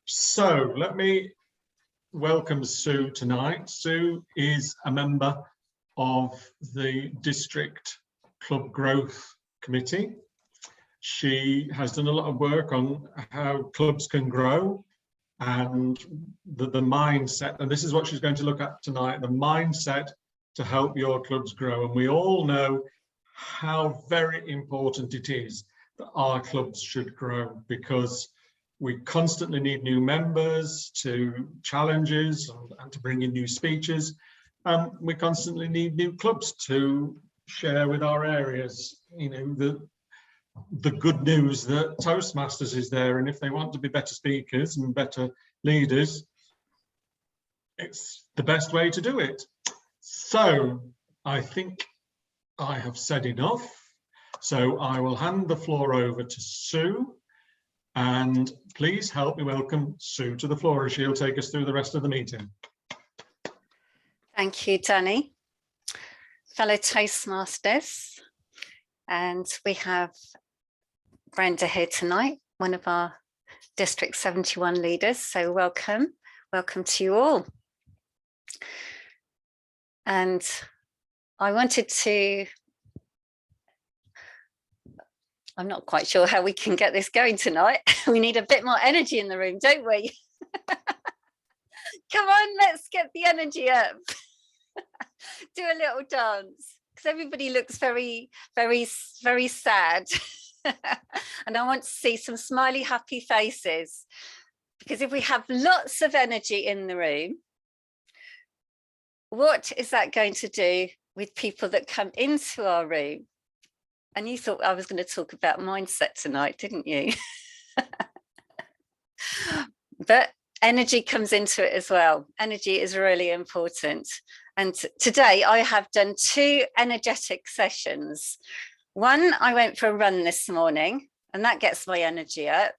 So let me welcome Sue tonight. Sue is a member of the District Club Growth Committee. She has done a lot of work on how clubs can grow and the mindset, and this is what she's going to look at tonight, the mindset to help your clubs grow. And we all know how very important it is that our clubs should grow, because we constantly need new members to challenges and to bring in new speeches. We constantly need new clubs to share with our areas, you know, the good news that Toastmasters is there, and if they want to be better speakers and better leaders, it's the best way to do it. So I think I have said enough. So I will hand the floor over to Sue, and please help me welcome Sue to the floor as she'll take us through the rest of the meeting. Thank you, Danny. Fellow Toastmasters, and we have Brenda here tonight, one of our District 71 leaders. So welcome to you all. And I wanted to, I'm not quite sure how we can get this going tonight. We need a bit more energy in the room, don't we? Come on, let's get the energy up. Do a little dance, because everybody looks very, very, very sad. And I want to see some smiley, happy faces, because if we have lots of energy in the room, what is that going to do with people that come into our room? And you thought I was going to talk about mindset tonight, didn't you? But energy comes into it as well. Energy is really important. And today I have done 2 energetic sessions. One, I went for a run this morning, and that gets my energy up.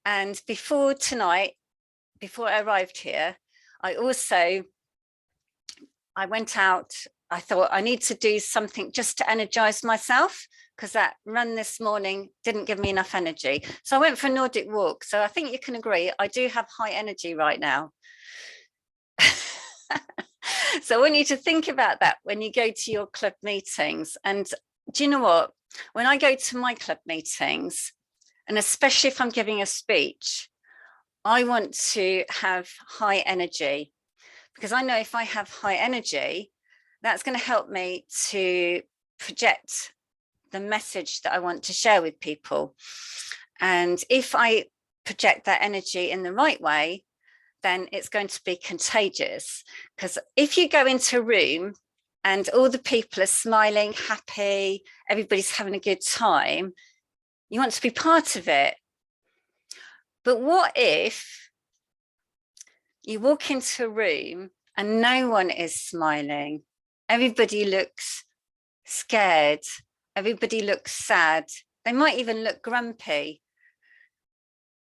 And before tonight, before I arrived here, I went out. I thought I need to do something just to energize myself, because that run this morning didn't give me enough energy. So I went for a Nordic walk. So I think you can agree, I do have high energy right now. So I want you to think about that when you go to your club meetings. And do you know what? When I go to my club meetings, and especially if I'm giving a speech, I want to have high energy, because I know if I have high energy, that's going to help me to project the message that I want to share with people. And if I project that energy in the right way, then it's going to be contagious. Because if you go into a room and all the people are smiling, happy, everybody's having a good time, you want to be part of it. But what if you walk into a room and no one is smiling? Everybody looks scared. Everybody looks sad. They might even look grumpy.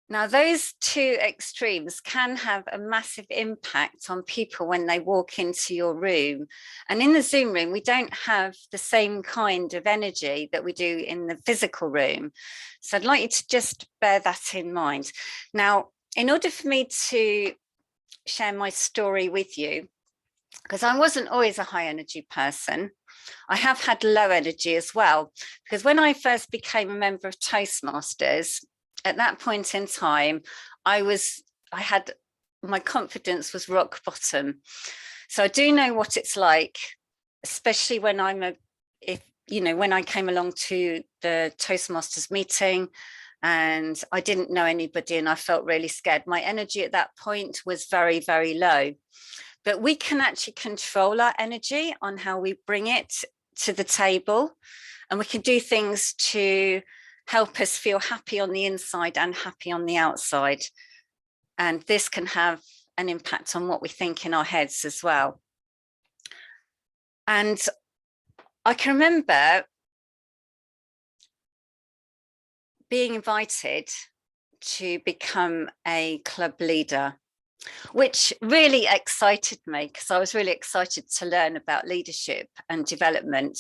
Now, those 2 extremes can have a massive impact on people when they walk into your room. And in the Zoom room, we don't have the same kind of energy that we do in the physical room. So I'd like you to just bear that in mind. Now, in order for me to share my story with you, because I wasn't always a high energy person, I have had low energy as well. Because when I first became a member of Toastmasters, at that point in time, my confidence was rock bottom. So I do know what it's like, especially when when I came along to the Toastmasters meeting and I didn't know anybody and I felt really scared. My energy at that point was very, very low. But we can actually control our energy on how we bring it to the table, and we can do things to help us feel happy on the inside and happy on the outside. And this can have an impact on what we think in our heads as well. And I can remember being invited to become a club leader, which really excited me, because I was really excited to learn about leadership and development.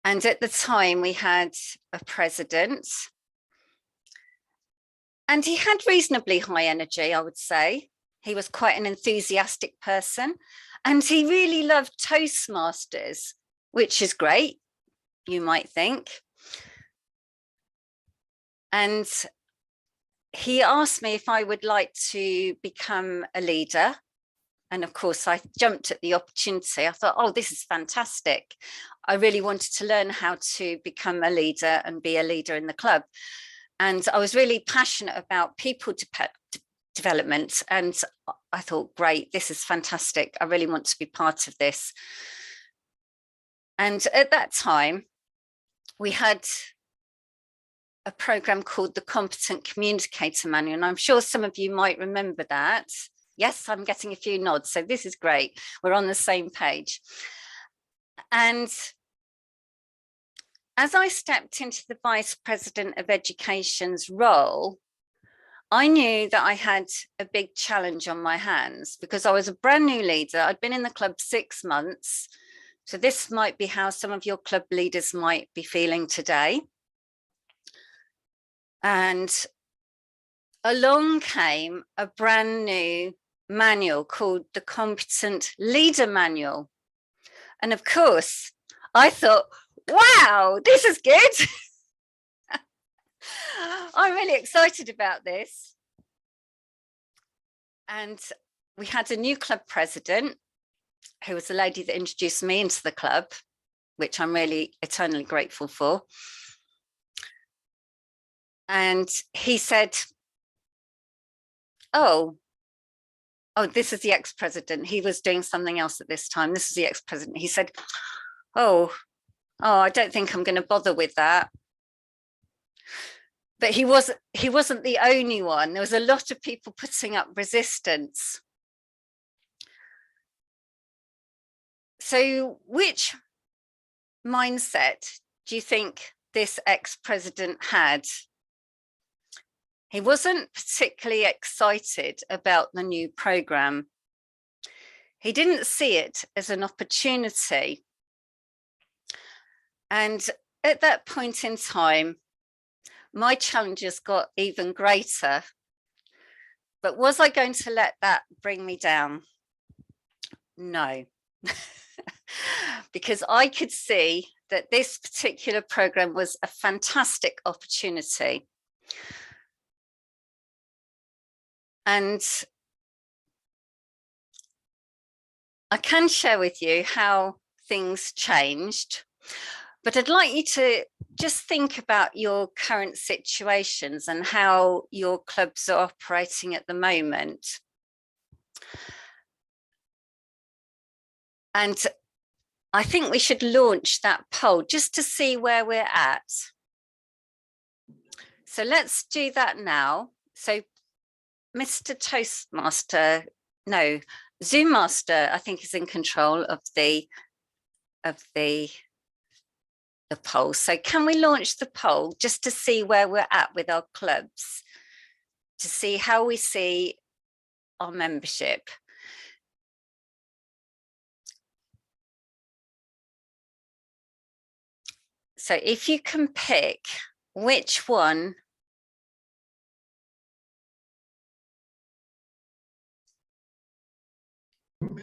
And at the time we had a president, And he had reasonably high energy, I would say. He was quite an enthusiastic person, and he really loved Toastmasters, which is great, you might think. And he asked me if I would like to become a leader. And of course, I jumped at the opportunity. I thought, oh, this is fantastic. I really wanted to learn how to become a leader and be a leader in the club. And I was really passionate about people development. And I thought, great, this is fantastic. I really want to be part of this. And at that time, we had a program called the Competent Communicator Manual. And I'm sure some of you might remember that. Yes, I'm getting a few nods. So this is great. We're on the same page. And as I stepped into the Vice President of Education's role, I knew that I had a big challenge on my hands because I was a brand new leader. I'd been in the club 6 months. So this might be how some of your club leaders might be feeling today. And along came a brand new manual called the Competent Leader Manual. And of course, I thought, wow, this is good. I'm really excited about this. And we had a new club president who was the lady that introduced me into the club, which I'm really eternally grateful for. And he said, oh, this is the ex-president. He was doing something else at this time. This is the ex-president. He said, oh, I don't think I'm going to bother with that. But he wasn't the only one. There was a lot of people putting up resistance. So which mindset do you think this ex-president had? He wasn't particularly excited about the new program. He didn't see it as an opportunity. And at that point in time, my challenges got even greater. But was I going to let that bring me down? No. Because I could see that this particular program was a fantastic opportunity. And I can share with you how things changed, but I'd like you to just think about your current situations and how your clubs are operating at the moment. And I think we should launch that poll just to see where we're at. So let's do that now. So Mr. Toastmaster, no, Zoom Master, I think is in control of the poll. So can we launch the poll just to see where we're at with our clubs, to see how we see our membership? So if you can pick which one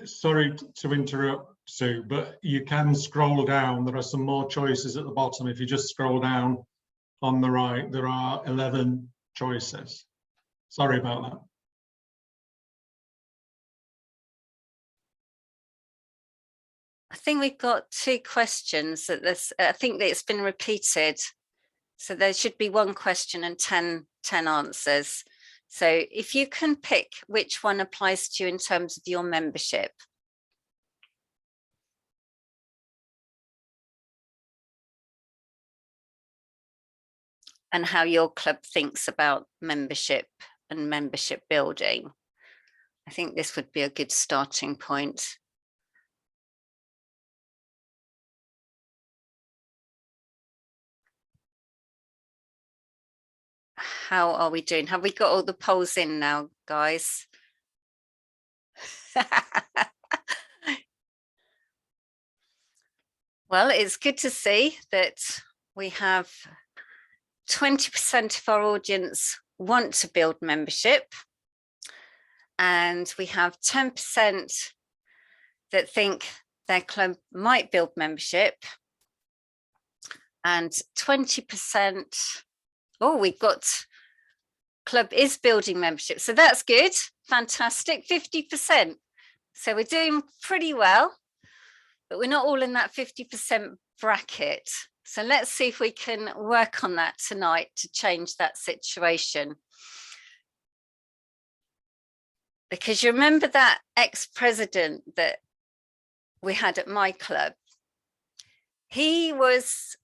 Sorry to interrupt, Sue, but you can scroll down. There are some more choices at the bottom. If you just scroll down on the right, there are 11 choices. Sorry about that. I think we've got 2 questions that this, I think that it's been repeated. So there should be 1 question and 10 answers. So if you can pick which one applies to you in terms of your membership. And how your club thinks about membership and membership building. I think this would be a good starting point. How are we doing? Have we got all the polls in now, guys? Well, it's good to see that we have 20% of our audience want to build membership, and we have 10% that think their club might build membership, and 20%, oh, we've got club is building membership. So that's good, fantastic, 50%. So we're doing pretty well, but we're not all in that 50% bracket. So let's see if we can work on that tonight to change that situation. Because you remember that ex-president that we had at my club, he was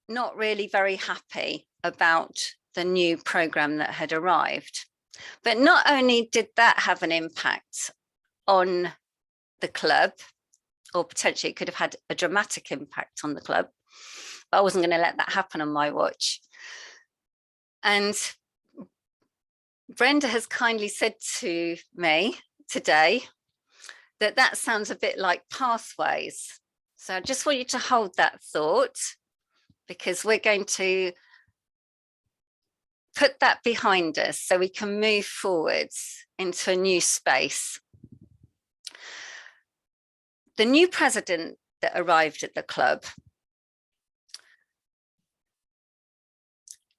not really very happy about the new program that had arrived. But not only did that have an impact on the club, or potentially it could have had a dramatic impact on the club, but I wasn't going to let that happen on my watch. And Brenda has kindly said to me today that that sounds a bit like pathways. So I just want you to hold that thought, because we're going to put that behind us so we can move forwards into a new space. The new president that arrived at the club,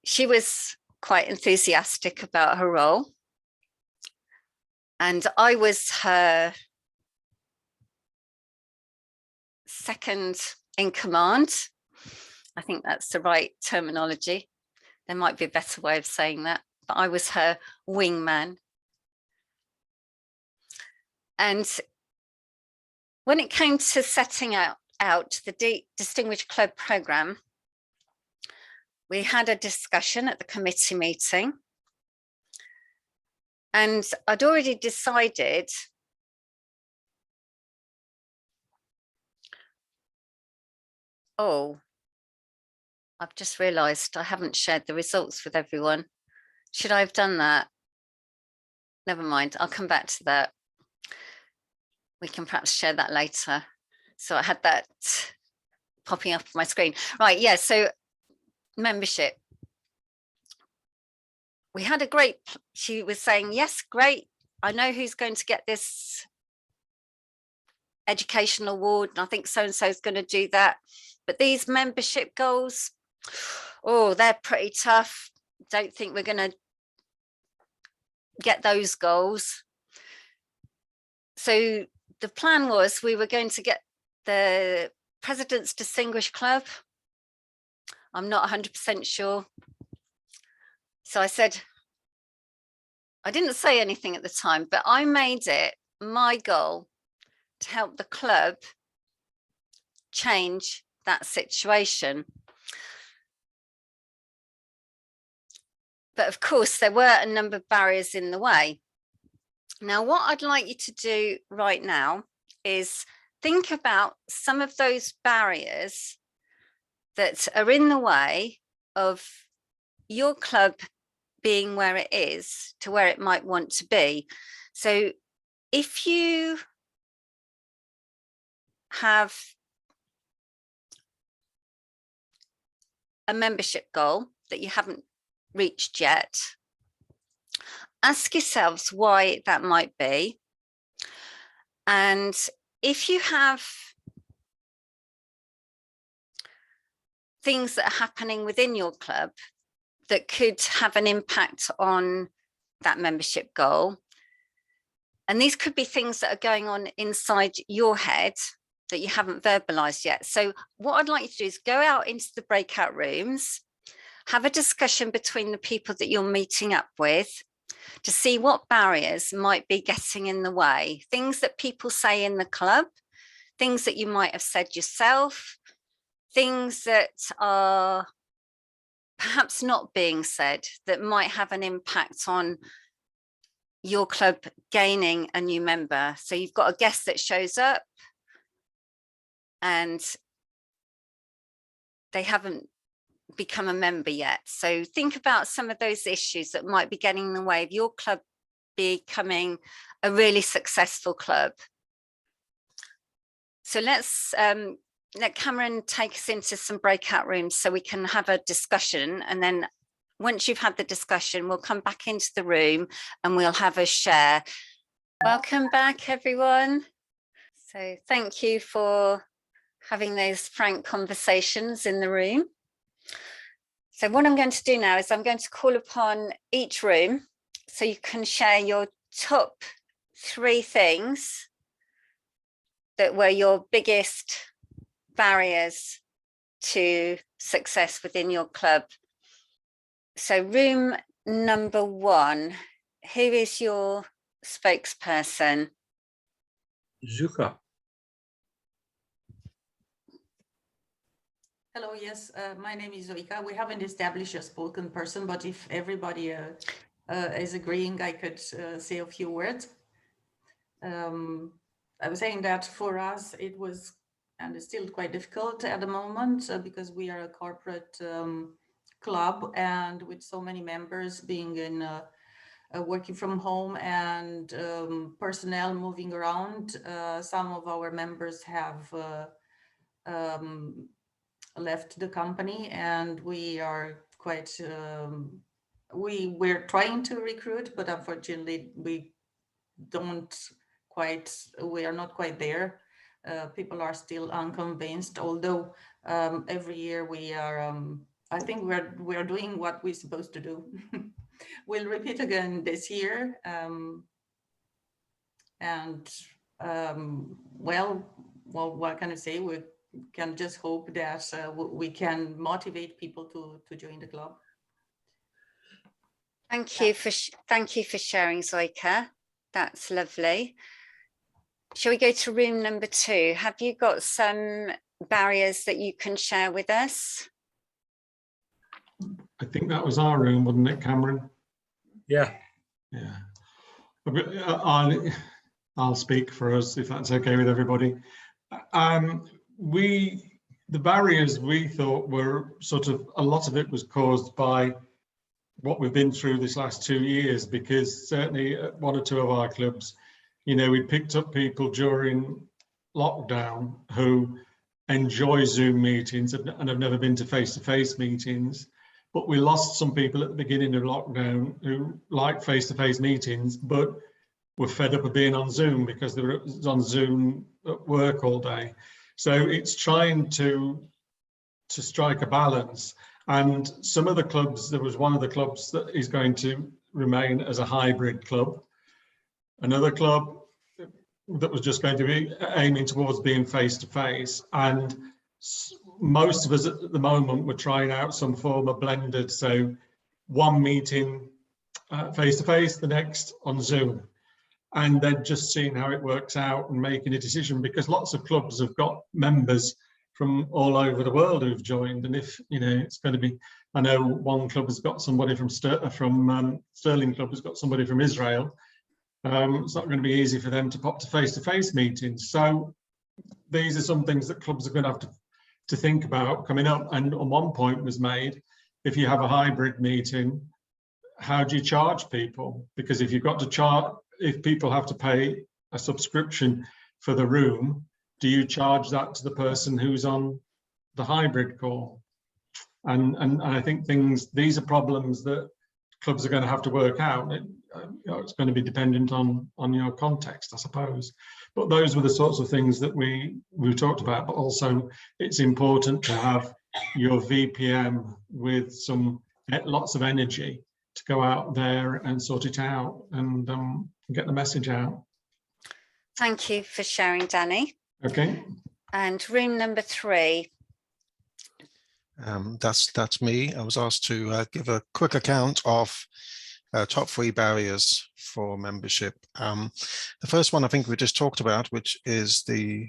she was quite enthusiastic about her role, and I was her second in command. I think that's the right terminology. There might be a better way of saying that, but I was her wingman. And when it came to setting out the Distinguished Club Programme, we had a discussion at the committee meeting, and I'd already decided I've just realised I haven't shared the results with everyone. Should I have done that? Never mind, I'll come back to that. We can perhaps share that later. So I had that popping up on my screen. Right, yeah, so membership. We had a great, she was saying, yes, great. I know who's going to get this educational award, and I think so-and-so is going to do that. But these membership goals, oh, they're pretty tough. Don't think we're going to get those goals. So the plan was we were going to get the President's Distinguished Club. I'm not 100% sure. So I said, I didn't say anything at the time, but I made it my goal to help the club change that situation. But of course, there were a number of barriers in the way. Now, what I'd like you to do right now is think about some of those barriers that are in the way of your club being where it is to where it might want to be. So if you have a membership goal that you haven't reached yet, ask yourselves why that might be. And if you have things that are happening within your club that could have an impact on that membership goal, and these could be things that are going on inside your head that you haven't verbalized yet. So what I'd like you to do is go out into the breakout rooms, have a discussion between the people that you're meeting up with to see what barriers might be getting in the way, things that people say in the club, things that you might have said yourself, things that are perhaps not being said that might have an impact on your club gaining a new member. So you've got a guest that shows up and they haven't become a member yet. So think about some of those issues that might be getting in the way of your club becoming a really successful club. So let's let Cameron take us into some breakout rooms so we can have a discussion, and then once you've had the discussion, we'll come back into the room and we'll have a share. Welcome back, everyone. So thank you for having those frank conversations in the room. So what I'm going to do now is I'm going to call upon each room so you can share your top 3 things that were your biggest barriers to success within your club. So room number 1, who is your spokesperson? Zuka. Hello, yes, my name is Zoika. We haven't established a spoken person, but if everybody is agreeing, I could say a few words. I was saying that for us, it was, and it's still quite difficult at the moment because we are a corporate club, and with so many members being in working from home and personnel moving around, some of our members have left the company, and we are quite we're trying to recruit, but unfortunately we are not quite there. People are still unconvinced, although every year we are I think we're doing what we're supposed to do. We'll repeat again this year, well, what can I say? We can just hope that we can motivate people to join the club. Thank you for sharing, Zoika. That's lovely. Shall we go to room number 2? Have you got some barriers that you can share with us? I think that was our room, wasn't it, Cameron? Yeah. Yeah. I'll speak for us if that's okay with everybody. The barriers we thought were sort of, a lot of it was caused by what we've been through this last 2 years, because certainly at 1 or 2 of our clubs, you know, we picked up people during lockdown who enjoy Zoom meetings and have never been to face-to-face meetings. But we lost some people at the beginning of lockdown who like face-to-face meetings, but were fed up of being on Zoom because they were on Zoom at work all day. So it's trying to strike a balance. And some of the clubs, there was one of the clubs that is going to remain as a hybrid club. Another club that was just going to be aiming towards being face-to-face. And most of us at the moment were trying out some form of blended. So one meeting face-to-face, the next on Zoom. And then just seeing how it works out and making a decision, because lots of clubs have got members from all over the world who've joined. And if, you know, it's going to be, I know one club has got somebody from Sterling Club has got somebody from Israel. It's not going to be easy for them to pop to face-to-face meetings. So these are some things that clubs are going to have to think about coming up. And on one point was made, if you have a hybrid meeting, how do you charge people? Because if you've got to charge, if people have to pay a subscription for the room, do you charge that to the person who's on the hybrid call? And I think these are problems that clubs are going to have to work out. It's going to be dependent on your context, I suppose. But those were the sorts of things that we talked about. But also, it's important to have your VPM with lots of energy to go out there and sort it out and get the message out. Thank you for sharing, Danny. Okay. And room number 3. That's me. I was asked to give a quick account of top 3 barriers for membership. The first one I think we just talked about, which is the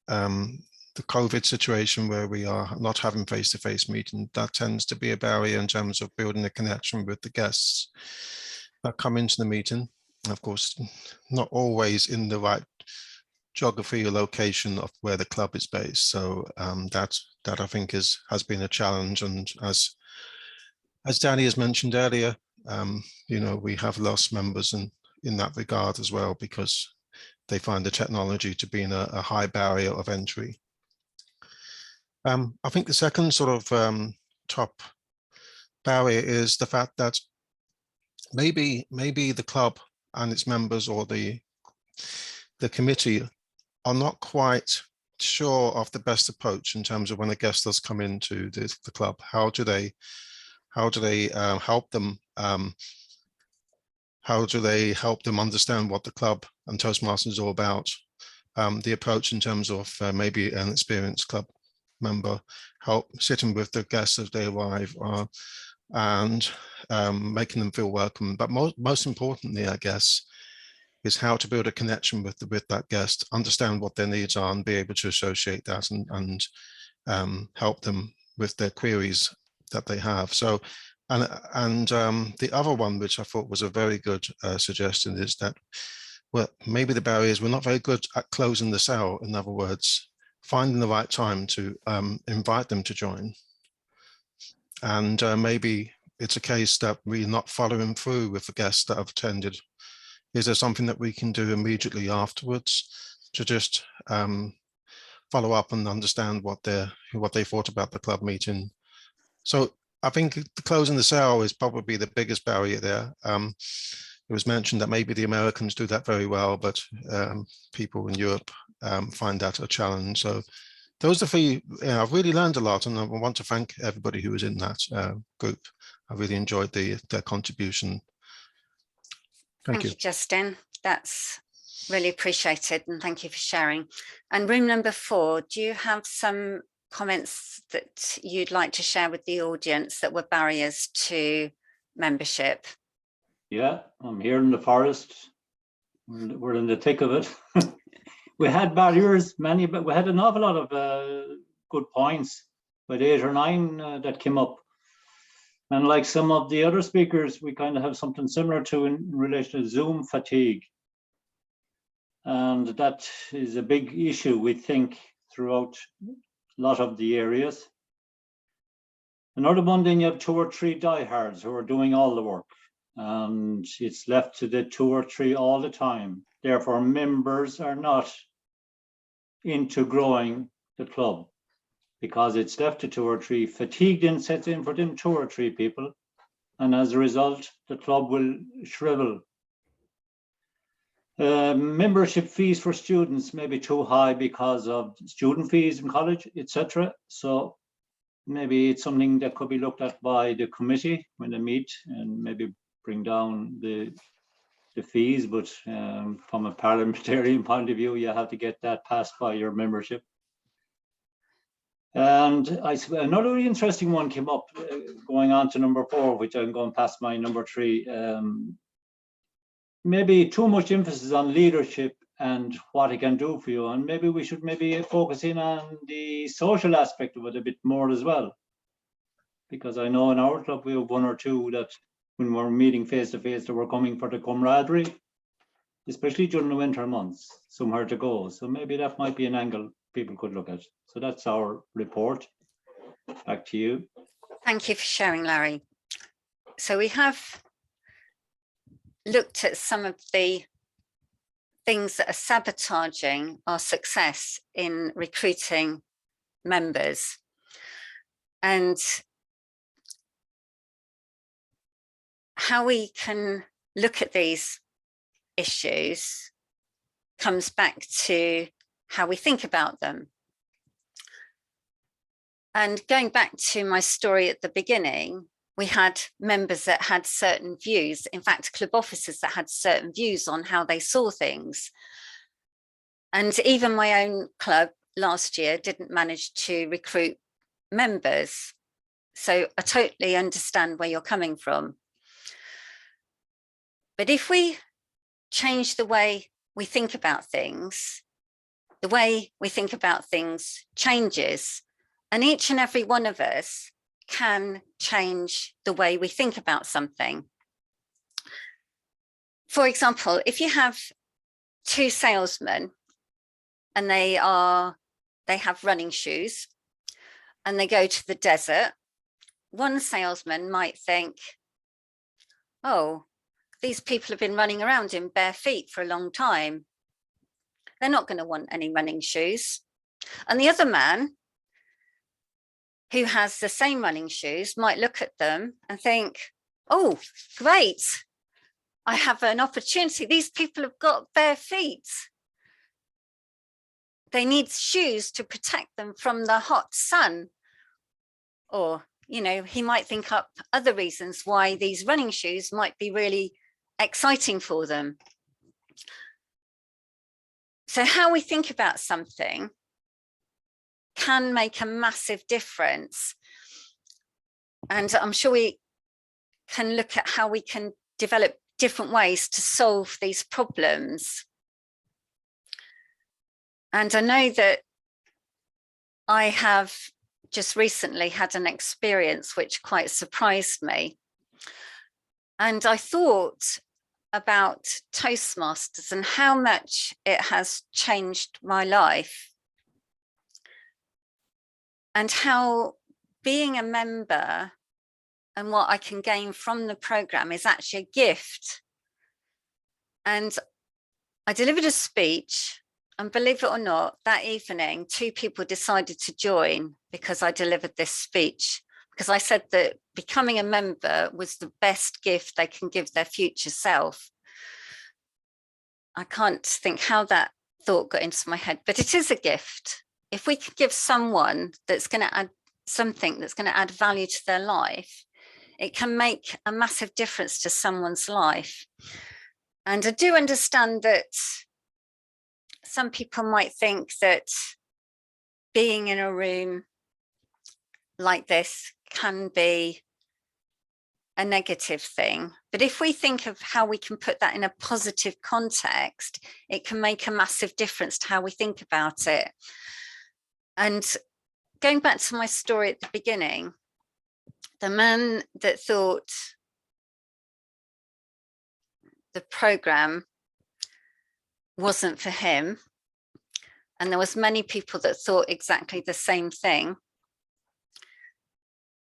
COVID situation where we are not having face-to-face meetings. That tends to be a barrier in terms of building a connection with the guests that come into the meeting. Of course, not always in the right geography or location of where the club is based. So that I think has been a challenge. And as Danny has mentioned earlier, you know, we have lost members in that regard as well, because they find the technology to be a high barrier of entry. I think the second sort of top barrier is the fact that maybe the club and its members or the committee are not quite sure of the best approach in terms of when a guest does come into the club. How do they help them? How do they help them understand what the club and Toastmasters is all about? The approach in terms of maybe an experienced club member sitting with the guests as they arrive, and making them feel welcome. But most importantly, I guess, is how to build a connection with that guest, understand what their needs are, and be able to associate that and help them with their queries that they have. So, and the other one, which I thought was a very good suggestion, is that, well, maybe the barrier is we're not very good at closing the sale. In other words, finding the right time to invite them to join. And maybe it's a case that we're not following through with the guests that have attended. Is there something that we can do immediately afterwards to just follow up and understand what they thought about the club meeting? So I think closing the sale is probably the biggest barrier there. It was mentioned that maybe the Americans do that very well, but people in Europe find that a challenge. So those are the three. I've really learned a lot, and I want to thank everybody who was in that group. I really enjoyed their contribution. Thank you, Justin. That's really appreciated, and thank you for sharing. And room number 4, do you have some comments that you'd like to share with the audience that were barriers to membership? Yeah, I'm here in the forest. We're in the thick of it. We had barriers, many, but we had an awful lot of good points, about 8 or 9 that came up. And like some of the other speakers, we kind of have something similar to in relation to Zoom fatigue. And that is a big issue, we think, throughout a lot of the areas. Another one, then you have 2 or 3 diehards who are doing all the work. And it's left to the 2 or 3 all the time. Therefore, members are not into growing the club because it's left to 2 or 3. Fatigue then sets in for them 2 or 3 people. And as a result, the club will shrivel. Membership fees for students may be too high because of student fees in college, etc. So maybe it's something that could be looked at by the committee when they meet, and maybe bring down the fees. But from a parliamentarian point of view, you have to get that passed by your membership. And another really interesting one came up, going on to number 4, which I'm going past my number 3. Maybe too much emphasis on leadership and what it can do for you, and maybe we should focus in on the social aspect of it a bit more as well, because I know in our club we have 1 or 2 that when we're meeting face to face, that we're coming for the camaraderie, especially during the winter months, somewhere to go. So maybe that might be an angle people could look at. So that's our report. Back to you. Thank you for sharing, Larry. So we have looked at some of the things that are sabotaging our success in recruiting members. And how we can look at these issues comes back to how we think about them. And going back to my story at the beginning, we had members that had certain views, in fact, club officers that had certain views on how they saw things. And even my own club last year didn't manage to recruit members. So I totally understand where you're coming from. But if we change the way we think about things, the way we think about things changes, and each and every one of us can change the way we think about something. For example, if you have 2 salesmen and they have running shoes and they go to the desert, one salesman might think, oh, these people have been running around in bare feet for a long time. They're not going to want any running shoes. And the other man who has the same running shoes might look at them and think, oh, great, I have an opportunity. These people have got bare feet. They need shoes to protect them from the hot sun. Or, you know, he might think up other reasons why these running shoes might be really exciting for them. So how we think about something can make a massive difference. And I'm sure we can look at how we can develop different ways to solve these problems. And I know that I have just recently had an experience which quite surprised me. And I thought about Toastmasters and how much it has changed my life, and how being a member and what I can gain from the program is actually a gift. And I delivered a speech, and believe it or not, that evening, 2 people decided to join because I delivered this speech, because I said that becoming a member was the best gift they can give their future self. I can't think how that thought got into my head, but it is a gift. If we could give someone that's going to add something that's going to add value to their life, it can make a massive difference to someone's life. And I do understand that some people might think that being in a room like this can be a negative thing. But if we think of how we can put that in a positive context, it can make a massive difference to how we think about it. And going back to my story at the beginning, the man that thought the program wasn't for him, and there was many people that thought exactly the same thing,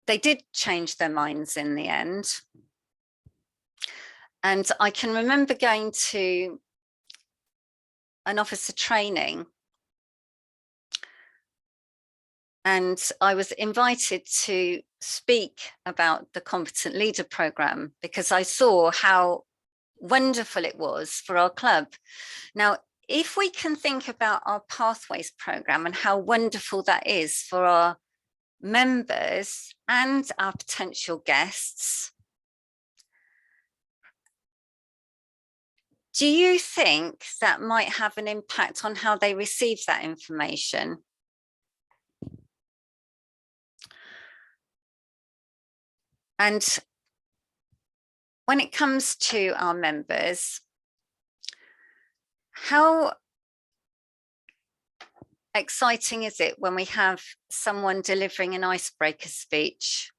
they did change their minds in the end. And I can remember going to an officer training, and I was invited to speak about the Competent Leader program because I saw how wonderful it was for our club. Now, if we can think about our Pathways program and how wonderful that is for our members and our potential guests, do you think that might have an impact on how they receive that information? And when it comes to our members, how exciting is it when we have someone delivering an icebreaker speech?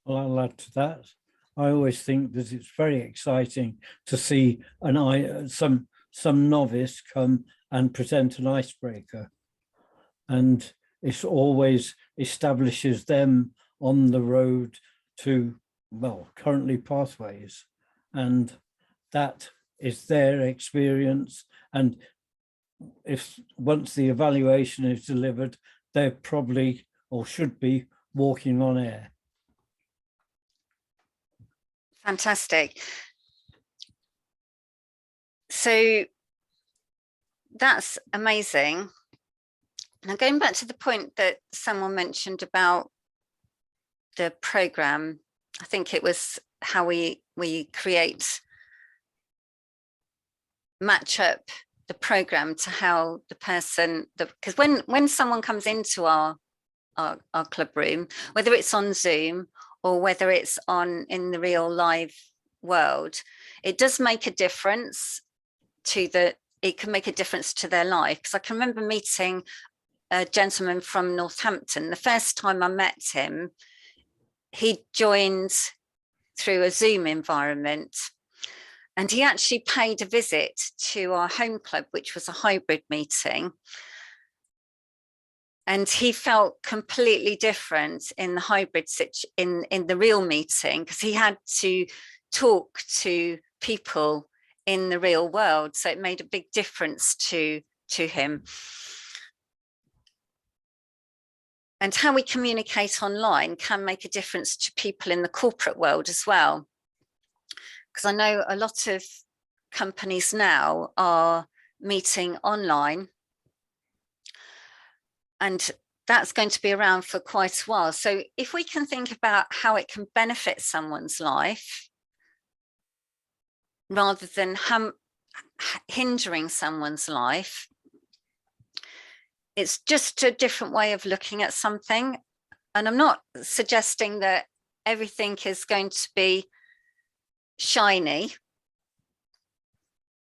Well, I'll add to that. I always think that it's very exciting to see some novice come and present an icebreaker, and it always establishes them on the road to, well, currently Pathways, and that is their experience. And if once the evaluation is delivered, they're probably or should be walking on air. Fantastic. So that's amazing. Now, going back to the point that someone mentioned about the program, I think it was how we match up the program to how the person, because when someone comes into our club room, whether it's on Zoom or whether it's in the real live world, it does make a difference it can make a difference to their life. Because I can remember meeting a gentleman from Northampton. The first time I met him, he joined through a Zoom environment, and he actually paid a visit to our home club, which was a hybrid meeting. And he felt completely different in the hybrid in the real meeting, because he had to talk to people in the real world. So it made a big difference to him. And how we communicate online can make a difference to people in the corporate world as well. Because I know a lot of companies now are meeting online, and that's going to be around for quite a while. So if we can think about how it can benefit someone's life rather than hindering someone's life, it's just a different way of looking at something. And I'm not suggesting that everything is going to be shiny,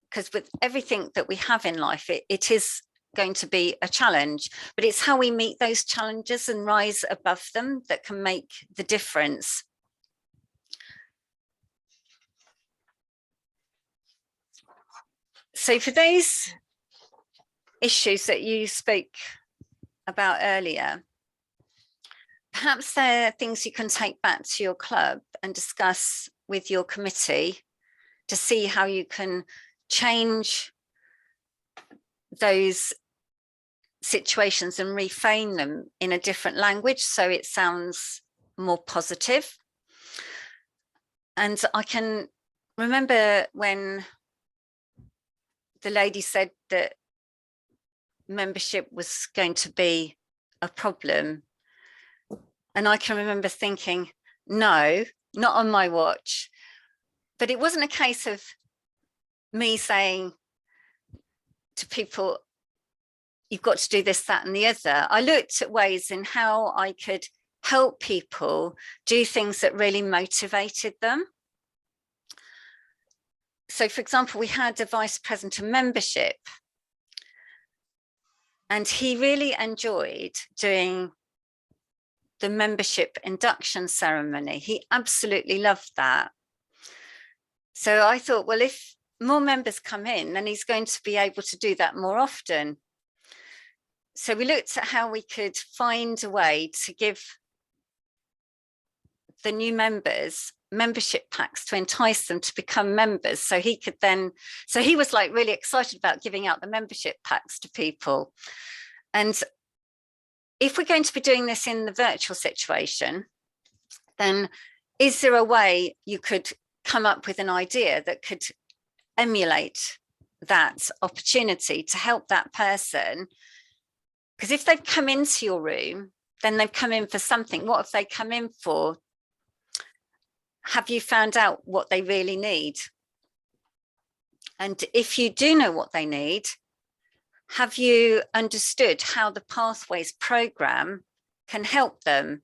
because with everything that we have in life, it is going to be a challenge, but it's how we meet those challenges and rise above them that can make the difference. So for those issues that you spoke about earlier, perhaps there are things you can take back to your club and discuss with your committee to see how you can change those situations and reframe them in a different language so it sounds more positive. And I can remember when the lady said that membership was going to be a problem, and I can remember thinking, no, not on my watch. But it wasn't a case of me saying to people, you've got to do this, that, and the other. I looked at ways in how I could help people do things that really motivated them. So, for example, we had a vice president of membership, and he really enjoyed doing the membership induction ceremony. He absolutely loved that. So I thought, well, if more members come in, then he's going to be able to do that more often. So we looked at how we could find a way to give the new members membership packs to entice them to become members. So he could then, so he was like really excited about giving out the membership packs to people. And if we're going to be doing this in the virtual situation, then is there a way you could come up with an idea that could emulate that opportunity to help that person? Because if they've come into your room, then they've come in for something. What have they come in for? Have you found out what they really need? And if you do know what they need, have you understood how the Pathways program can help them?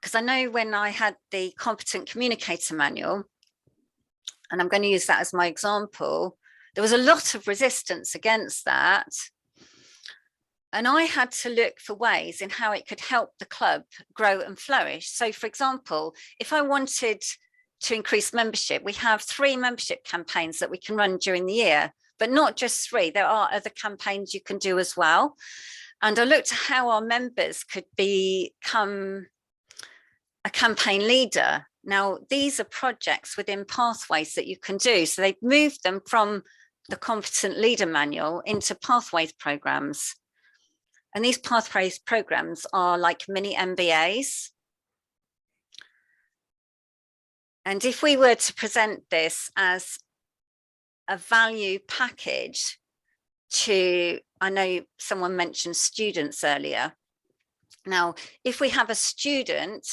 Because I know when I had the Competent Communicator Manual, and I'm going to use that as my example, there was a lot of resistance against that. And I had to look for ways in how it could help the club grow and flourish. So, for example, if I wanted to increase membership, we have 3 membership campaigns that we can run during the year, but not just 3. There are other campaigns you can do as well. And I looked at how our members could become a campaign leader. Now, these are projects within Pathways that you can do. So they've moved them from the Competent Leader Manual into Pathways programs. And these Pathways programs are like mini MBAs. And if we were to present this as a value package to, I know someone mentioned students earlier. Now, if we have a student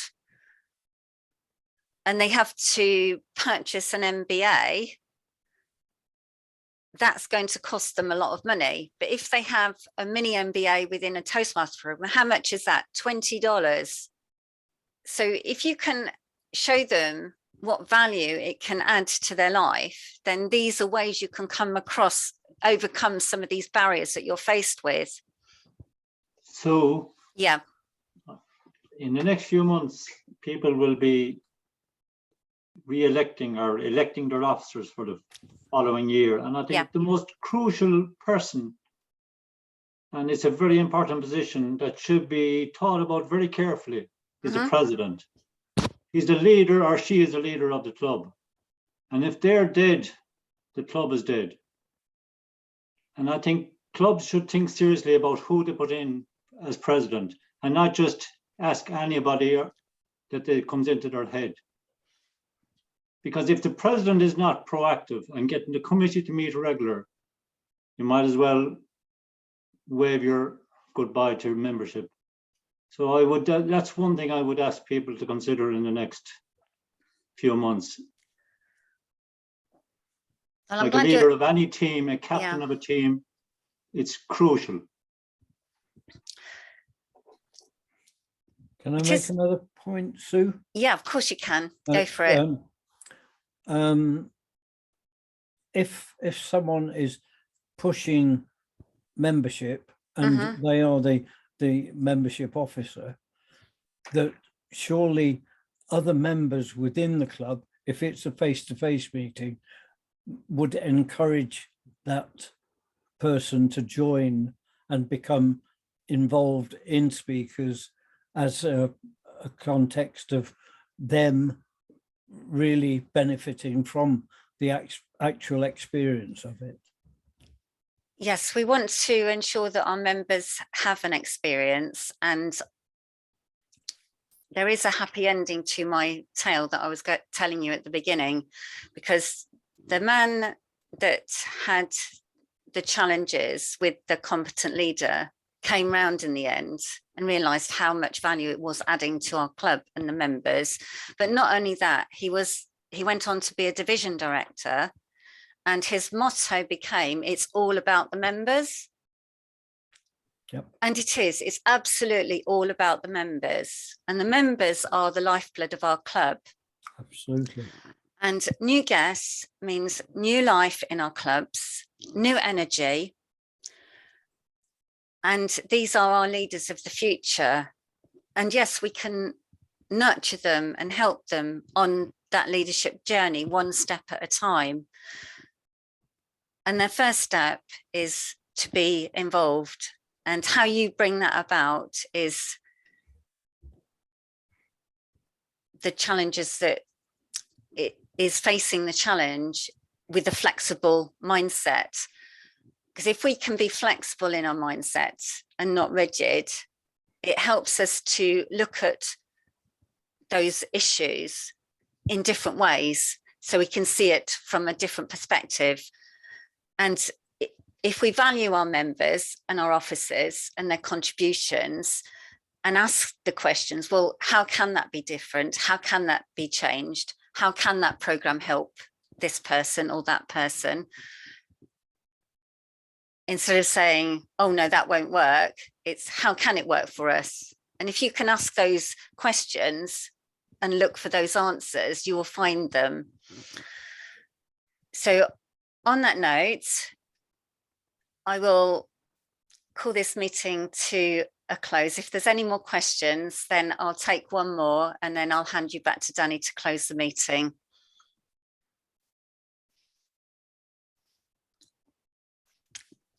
and they have to purchase an MBA, that's going to cost them a lot of money. But if they have a mini MBA within a Toastmasters program, how much is that? $20. So if you can show them what value it can add to their life, then these are ways you can overcome some of these barriers that you're faced with. So yeah, in the next few months, people will be re-electing or electing their officers for the following year. And I think the most crucial person, and it's a very important position that should be thought about very carefully, is the president. He's the leader, or she is the leader of the club. And if they're dead, the club is dead. And I think clubs should think seriously about who they put in as president and not just ask anybody that comes into their head. Because if the president is not proactive and getting the committee to meet regular, you might as well wave your goodbye to membership. So I would, that's one thing I would ask people to consider in the next few months. Well, I'm Like a glad leader of any team, a captain Yeah. of a team, it's crucial. Can I It make is- another point, Sue? Yeah, of course you can. Go for it. If someone is pushing membership and Mhm. they are the membership officer, that surely other members within the club, if it's a face-to-face meeting, would encourage that person to join and become involved in speakers as a context of them really benefiting from the actual experience of it. Yes, we want to ensure that our members have an experience, and there is a happy ending to my tale that I was telling you at the beginning, because the man that had the challenges with the competent leader came round in the end and realized how much value it was adding to our club and the members. But not only that, he went on to be a division director, and his motto became, "It's all about the members." Yep. And it's absolutely all about the members, and the members are the lifeblood of our club. Absolutely. And new guests means new life in our clubs, new energy. And these are our leaders of the future. And yes, we can nurture them and help them on that leadership journey, one step at a time. And their first step is to be involved. And how you bring that about is the challenges that it is facing the challenge with a flexible mindset. Because if we can be flexible in our mindset and not rigid, it helps us to look at those issues in different ways, so we can see it from a different perspective. And if we value our members and our officers and their contributions and ask the questions, well, how can that be different? How can that be changed? How can that program help this person or that person? Instead of saying, oh no, that won't work, it's how can it work for us? And if you can ask those questions and look for those answers, you will find them. So on that note, I will call this meeting to a close. If there's any more questions, then I'll take one more and then I'll hand you back to Danny to close the meeting.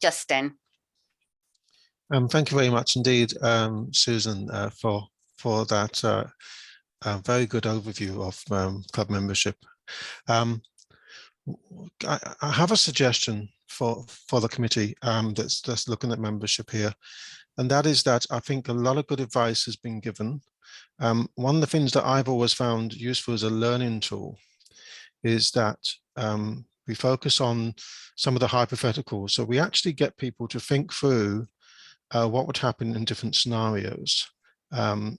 Justin. Thank you very much indeed, Susan, for that very good overview of club membership. I have a suggestion for the committee that's looking at membership here, and that is that I think a lot of good advice has been given. One of the things that I've always found useful as a learning tool is that we focus on some of the hypotheticals. So we actually get people to think through what would happen in different scenarios.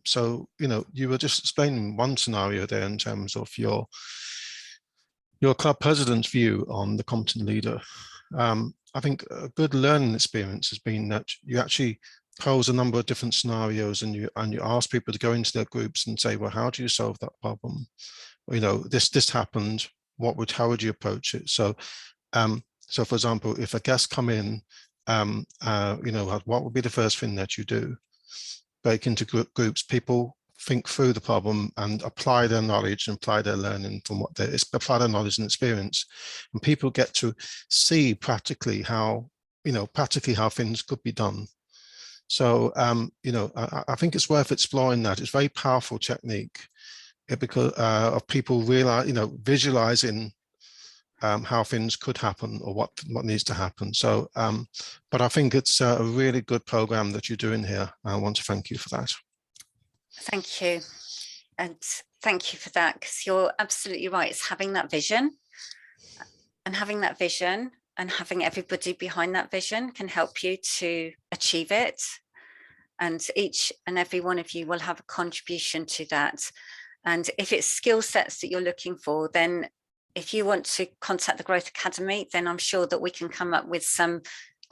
So, you know, you were just explaining one scenario there in terms of your club president's view on the competent leader. I think a good learning experience has been that you actually pose a number of different scenarios and you ask people to go into their groups and say, well, how do you solve that problem? You know, this happened. How would you approach it? So, so for example, if a guest come in, you know, what would be the first thing that you do? Break into groups, people think through the problem and apply their knowledge and apply their learning from what apply their knowledge and experience. And people get to see practically how things could be done. So, you know, I think it's worth exploring that. It's a very powerful technique because of people realize, you know, visualizing how things could happen or what needs to happen. So, but I think it's a really good program that you're doing here. I want to thank you for that. Thank you. And thank you for that, because you're absolutely right. It's having that vision, and having that vision and having everybody behind that vision can help you to achieve it. And each and every one of you will have a contribution to that. And if it's skill sets that you're looking for, then if you want to contact the Growth Academy, then I'm sure that we can come up with some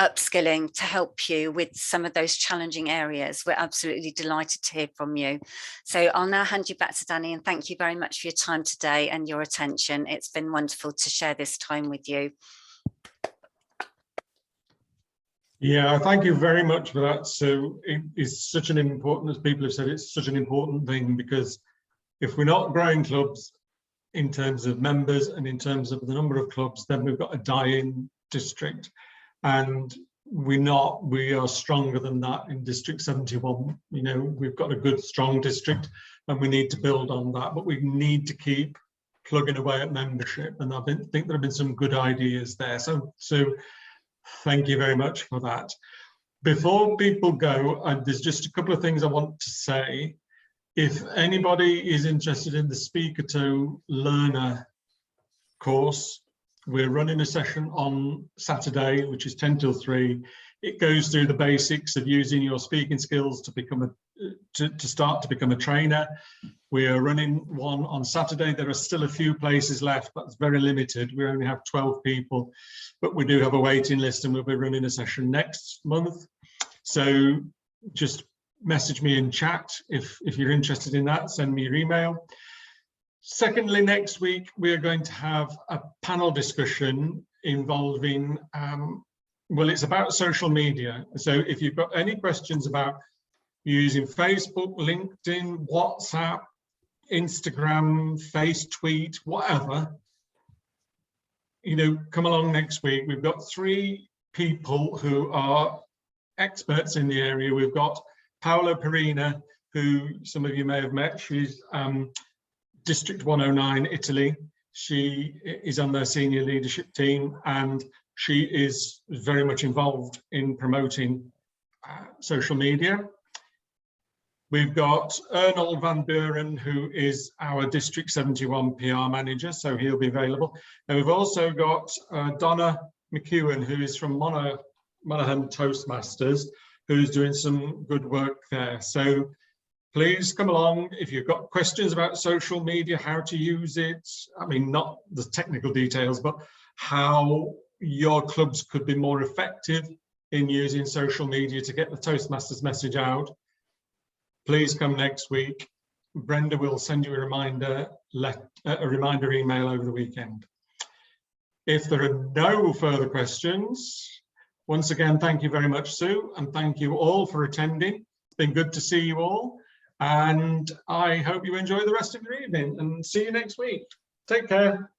upskilling to help you with some of those challenging areas. We're absolutely delighted to hear from you. So I'll now hand you back to Danny, and thank you very much for your time today and your attention. It's been wonderful to share this time with you. Yeah, thank you very much for that. So it is such an important, as people have said, it's such an important thing, because if we're not growing clubs in terms of members and in terms of the number of clubs, then we've got a dying district. And we are stronger than that in District 71. You know, we've got a good, strong district, and we need to build on that, but we need to keep plugging away at membership. And I think there have been some good ideas there. So thank you very much for that. Before people go, there's just a couple of things I want to say. If anybody is interested in the Speaker to Learner course, we're running a session on Saturday, which is 10 till 3. It goes through the basics of using your speaking skills to become to start to become a trainer. We are running one on Saturday. There are still a few places left, but it's very limited. We only have 12 people, but we do have a waiting list, and we'll be running a session next month. So just message me in chat if you're interested in that. Send me your email. Secondly, next week, we are going to have a panel discussion involving, well, it's about social media. So if you've got any questions about using Facebook, LinkedIn, WhatsApp, Instagram, Face Tweet, whatever, you know, come along next week. We've got 3 people who are experts in the area. We've got Paola Perina, who some of you may have met. She's District 109, Italy. She is on their senior leadership team, and she is very much involved in promoting social media. We've got Ernald Van Buren, who is our District 71 PR manager, so he'll be available. And we've also got Donna McEwen, who is from Monaghan Toastmasters, who's doing some good work there. So please come along. If you've got questions about social media, how to use it, I mean, not the technical details, but how your clubs could be more effective in using social media to get the Toastmasters message out, please come next week. Brenda will send you a reminder email over the weekend. If there are no further questions, once again, thank you very much, Sue, and thank you all for attending. It's been good to see you all, and I hope you enjoy the rest of your evening, and see you next week. Take care.